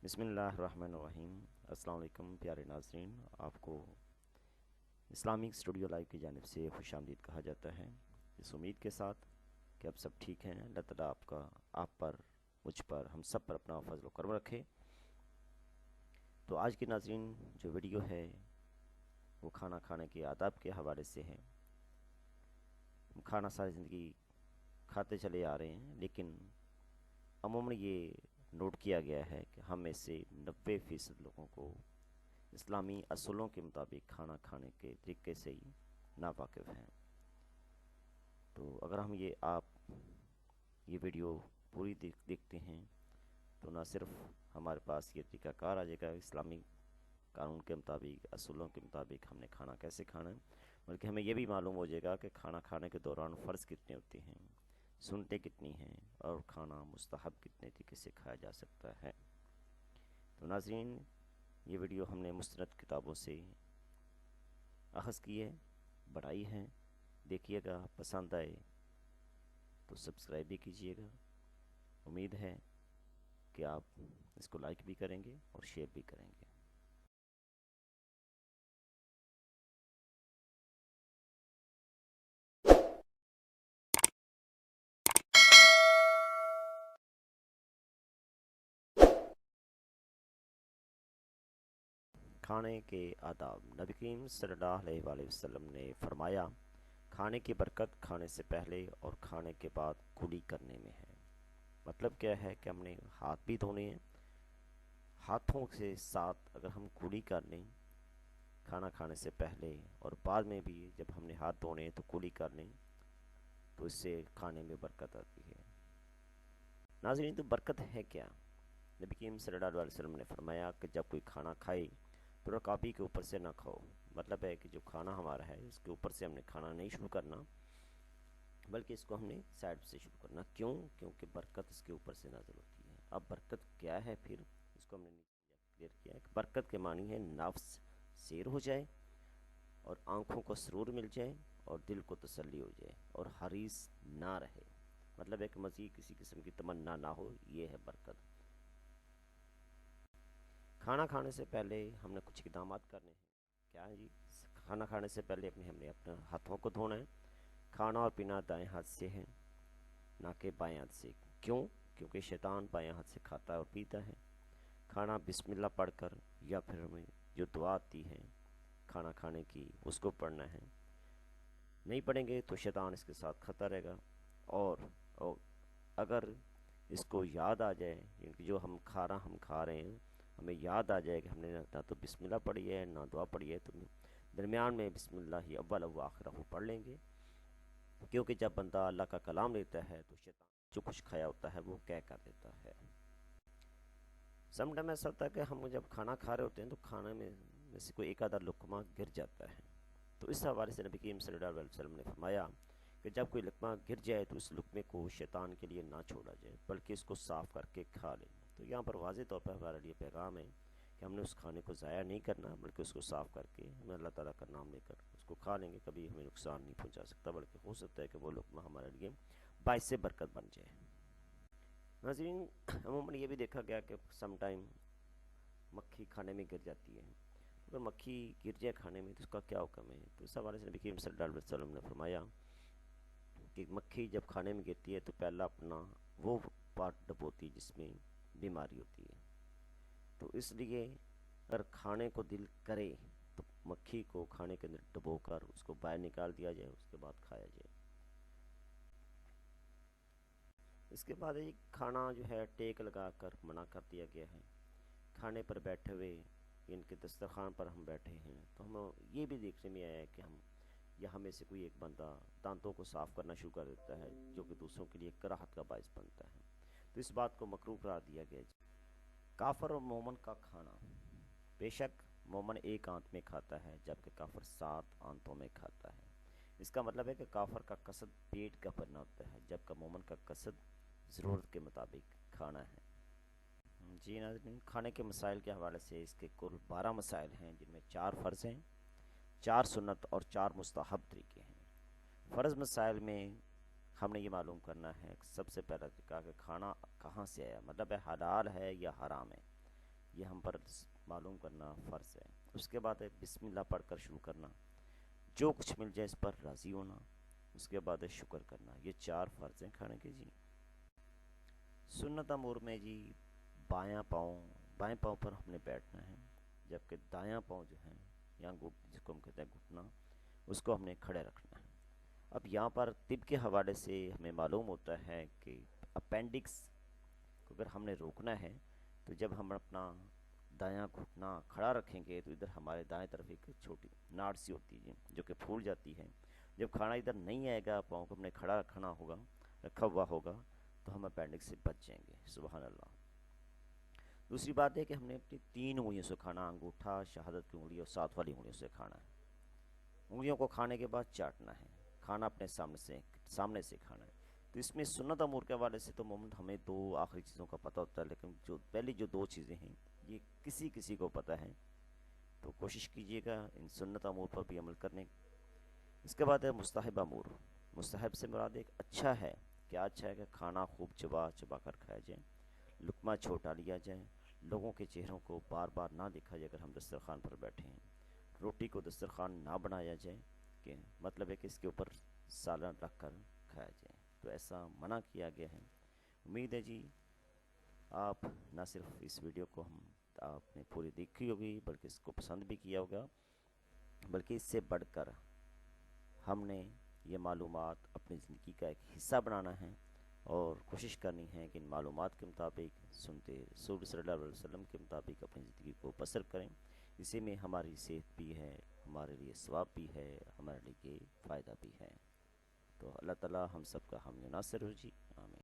بسم اللہ الرحمن الرحیم۔ السلام علیکم پیارے ناظرین، آپ کو اسلامک اسٹوڈیو لائیو کی جانب سے خوش آمدید کہا جاتا ہے، اس امید کے ساتھ کہ آپ سب ٹھیک ہیں۔ اللہ تعالیٰ آپ پر، مجھ پر، ہم سب پر اپنا فضل و کرم رکھے۔ تو آج کی ناظرین جو ویڈیو ہے وہ کھانا کھانے کے آداب کے حوالے سے ہے۔ ہم کھانا ساری زندگی کھاتے چلے آ رہے ہیں، لیکن عموماً یہ نوٹ کیا گیا ہے کہ ہم میں سے 90% لوگوں کو اسلامی اصولوں کے مطابق کھانا کھانے کے طریقے سے ہی ناواقف ہیں۔ تو اگر ہم یہ ویڈیو پوری دیکھتے ہیں تو نہ صرف ہمارے پاس یہ طریقہ کار آ جائے گا اسلامی قانون کے مطابق، اصولوں کے مطابق ہم نے کھانا کیسے کھانا ہے، بلکہ ہمیں یہ بھی معلوم ہو جائے گا کہ کھانا کھانے کے دوران فرض کتنے ہوتے ہیں، سنتیں کتنی ہیں، اور کھانا مستحب کتنے طریقے سے کھایا جا سکتا ہے۔ تو ناظرین، یہ ویڈیو ہم نے مستند کتابوں سے اخذ کی ہے، بڑھائی ہے۔ دیکھیے گا، پسند آئے تو سبسکرائب بھی کیجیے گا۔ امید ہے کہ آپ اس کو لائک بھی کریں گے اور شیئر بھی کریں گے۔ کھانے کے آداب۔ نبی کریم صلی اللہ علیہ وآلہ وسلم نے فرمایا، کھانے کی برکت کھانے سے پہلے اور کھانے کے بعد کلی کرنے میں ہے۔ مطلب کیا ہے کہ ہم نے ہاتھ بھی دھونے ہیں، ہاتھوں سے ساتھ اگر ہم کلی کر لیں کھانا کھانے سے پہلے اور بعد میں بھی جب ہم نے ہاتھ دھونے ہیں تو کلی کر لیں تو اس سے کھانے میں برکت آتی ہے۔ ناظرین، تو برکت ہے کیا؟ نبی کریم صلی اللہ علیہ وسلم نے فرمایا کہ جب کوئی کھانا کھائے تو رکابی کے اوپر سے نہ کھاؤ۔ مطلب ہے کہ جو کھانا ہمارا ہے اس کے اوپر سے ہم نے کھانا نہیں شروع کرنا، بلکہ اس کو ہم نے سائڈ سے شروع کرنا۔ کیوں؟ کیونکہ برکت اس کے اوپر سے نازل ہوتی ہے۔ اب برکت کیا ہے؟ پھر اس کو ہم نے کلیئر کیا ہے کہ برکت کے معنی ہے نفس سیر ہو جائے اور آنکھوں کو سرور مل جائے اور دل کو تسلی ہو جائے اور حریص نہ رہے۔ مطلب ہے کہ مزید کسی قسم کی تمنا نہ ہو، یہ ہے برکت۔ کھانا کھانے سے پہلے ہم نے کچھ اقدامات کرنے ہیں۔ کیا ہے جی؟ کھانا کھانے سے پہلے ہم نے اپنے ہاتھوں کو دھونا ہے۔ کھانا اور پینا دائیں ہاتھ سے ہے، نہ کہ بائیں ہاتھ سے۔ کیوں؟ کیونکہ شیطان بائیں ہاتھ سے کھاتا ہے اور پیتا ہے۔ کھانا بسم اللہ پڑھ کر یا پھر ہمیں جو دعا آتی ہے کھانا کھانے کی اس کو پڑھنا ہے۔ نہیں پڑھیں گے تو شیطان اس کے ساتھ کھاتا رہے گا، اور اگر اس کو یاد آ جائے، یعنی کہ جو ہم کھا رہے ہیں ہمیں یاد آ جائے کہ ہم نے نہ تو بسم اللہ پڑھی ہے نہ دعا پڑھی ہے، تو درمیان میں بسم اللہ اول و آخرہ پڑھ لیں گے، کیونکہ جب بندہ اللہ کا کلام لیتا ہے تو شیطان جو کچھ کھایا ہوتا ہے وہ کر دیتا ہے۔ سم ٹائم ایسا ہوتا ہے کہ ہم جب کھانا کھا رہے ہوتے ہیں تو کھانے میں سے کوئی ایک آدھا لقمہ گر جاتا ہے، تو اس حوالے سے نبی کریم صلی اللہ علیہ وسلم نے فرمایا کہ جب کوئی لقمہ گر جائے تو اس لقمے کو شیطان کے لیے نہ چھوڑا جائے، بلکہ اس کو صاف کر کے کھا لیں۔ تو یہاں پر واضح طور پر ہمارے لیے پیغام ہے کہ ہم نے اس کھانے کو ضائع نہیں کرنا، بلکہ اس کو صاف کر کے ہمیں اللہ تعالیٰ کا نام لے کر اس کو کھا لیں گے۔ کبھی ہمیں نقصان نہیں پہنچا سکتا، بلکہ ہو سکتا ہے کہ وہ لقمہ ہمارے لیے باعث برکت بن جائے۔ ناظرین، عموماً یہ بھی دیکھا گیا کہ سم ٹائم مکھی کھانے میں گر جاتی ہے۔ اگر مکھی گر جائے کھانے میں تو اس کا کیا حکم ہے؟ تو اس حوالے سے نبی کریم صلی اللہ علیہ وسلم نے فرمایا کہ مکھی جب کھانے میں گرتی ہے تو پہلا اپنا وہ پارٹ دبوتی جس میں بیماری ہوتی ہے، تو اس لیے اگر کھانے کو دل کرے تو مکھی کو کھانے کے اندر ڈبو کر اس کو باہر نکال دیا جائے، اس کے بعد کھایا جائے۔ اس کے بعد کھانا جو ہے ٹیک لگا کر منع کر دیا گیا ہے۔ کھانے پر بیٹھے ہوئے ان کے دسترخوان پر ہم بیٹھے ہیں تو ہم یہ بھی دیکھنے میں آیا ہے کہ ہمیں سے کوئی ایک بندہ دانتوں کو صاف کرنا شروع کر دیتا ہے، جو کہ دوسروں کے لیے کراہت کا باعث بنتا ہے، تو اس بات کو مکروہ قرار دیا گیا۔ کافر اور مومن کا کھانا۔ بے شک مومن ایک آنت میں کھاتا ہے جبکہ کافر 7 آنتوں میں کھاتا ہے۔ اس کا مطلب ہے کہ کافر کا قصد پیٹ کا بھرنا ہوتا ہے جبکہ مومن کا قصد ضرورت کے مطابق کھانا ہے۔ جی ناظرین، کھانے کے مسائل کے حوالے سے اس کے کل 12 مسائل ہیں، جن میں 4 فرض ہیں، 4 سنت اور 4 مستحب طریقے ہیں۔ فرض مسائل میں ہم نے یہ معلوم کرنا ہے کہ سب سے پہلا طریقہ کہ کھانا کہاں سے آیا، مطلب ہے حلال ہے یا حرام ہے۔ یہ ہم پر معلوم کرنا فرض ہے۔ اس کے بعد ہے بسم اللہ پڑھ کر شروع کرنا، جو کچھ مل جائے اس پر راضی ہونا، اس کے بعد ہے شکر کرنا۔ یہ 4 فرض ہیں کھانے کے جی۔ سنت امور میں جی بائیں پاؤں پر ہم نے بیٹھنا ہے، جبکہ دایاں پاؤں جو ہے یا جس کو ہم کہتے ہیں گھٹنا، اس کو ہم نے کھڑے رکھنا ہے۔ اب یہاں پر طب کے حوالے سے ہمیں معلوم ہوتا ہے کہ اپینڈکس کو اگر ہم نے روکنا ہے تو جب ہم اپنا دایاں گھٹنا کھڑا رکھیں گے تو ادھر ہمارے دائیں طرف ایک چھوٹی ناڑ سی ہوتی ہے جو کہ پھول جاتی ہے۔ جب کھانا ادھر نہیں آئے گا، پاؤں کو ہم نے کھڑا رکھا ہوا ہوگا تو ہم اپینڈکس سے بچ جائیں گے۔ سبحان اللہ۔ دوسری بات ہے کہ ہم نے اپنی 3 انگلیوں سے کھانا، انگوٹھا، شہادت کی انگلی اور 7 والی انگلیوں سے کھانا ہے۔ انگلیوں کو کھانے کے بعد چاٹنا ہے، کھانا اپنے سامنے سے کھانا ہے۔ تو اس میں سنت امور کے حوالے سے تو ہمیں 2 آخری چیزوں کا پتہ ہوتا ہے، لیکن جو پہلی 2 چیزیں ہیں یہ کسی کو پتہ ہے، تو کوشش کیجیے گا ان سنت امور پر بھی عمل کرنے۔ اس کے بعد ہے مستحب امور۔ مستحب سے مراد ایک اچھا ہے، کیا اچھا ہے کہ کھانا خوب چبا چبا کر کھایا جائے، لقمہ چھوٹا لیا جائے، لوگوں کے چہروں کو بار بار نہ دیکھا جائے اگر ہم دسترخوان پر بیٹھے ہیں، روٹی کو دسترخوان نہ بنایا جائے، کہ مطلب ہے کہ اس کے اوپر سالن رکھ کر کھایا جائے، تو ایسا منع کیا گیا ہے۔ امید ہے جی آپ نہ صرف اس ویڈیو کو آپ نے پوری دیکھی ہوگی بلکہ اس کو پسند بھی کیا ہوگا، بلکہ اس سے بڑھ کر ہم نے یہ معلومات اپنی زندگی کا ایک حصہ بنانا ہے اور کوشش کرنی ہے کہ ان معلومات کے مطابق سنتے رسول صلی اللہ علیہ وسلم کے مطابق اپنی زندگی کو بسر کریں۔ اسی میں ہماری صحت بھی ہے، ہمارے لیے ثواب بھی ہے، ہمارے لیے فائدہ بھی ہے۔ تو اللہ تعالی ہم سب کا حامی و ناصر ہو جی، آمین۔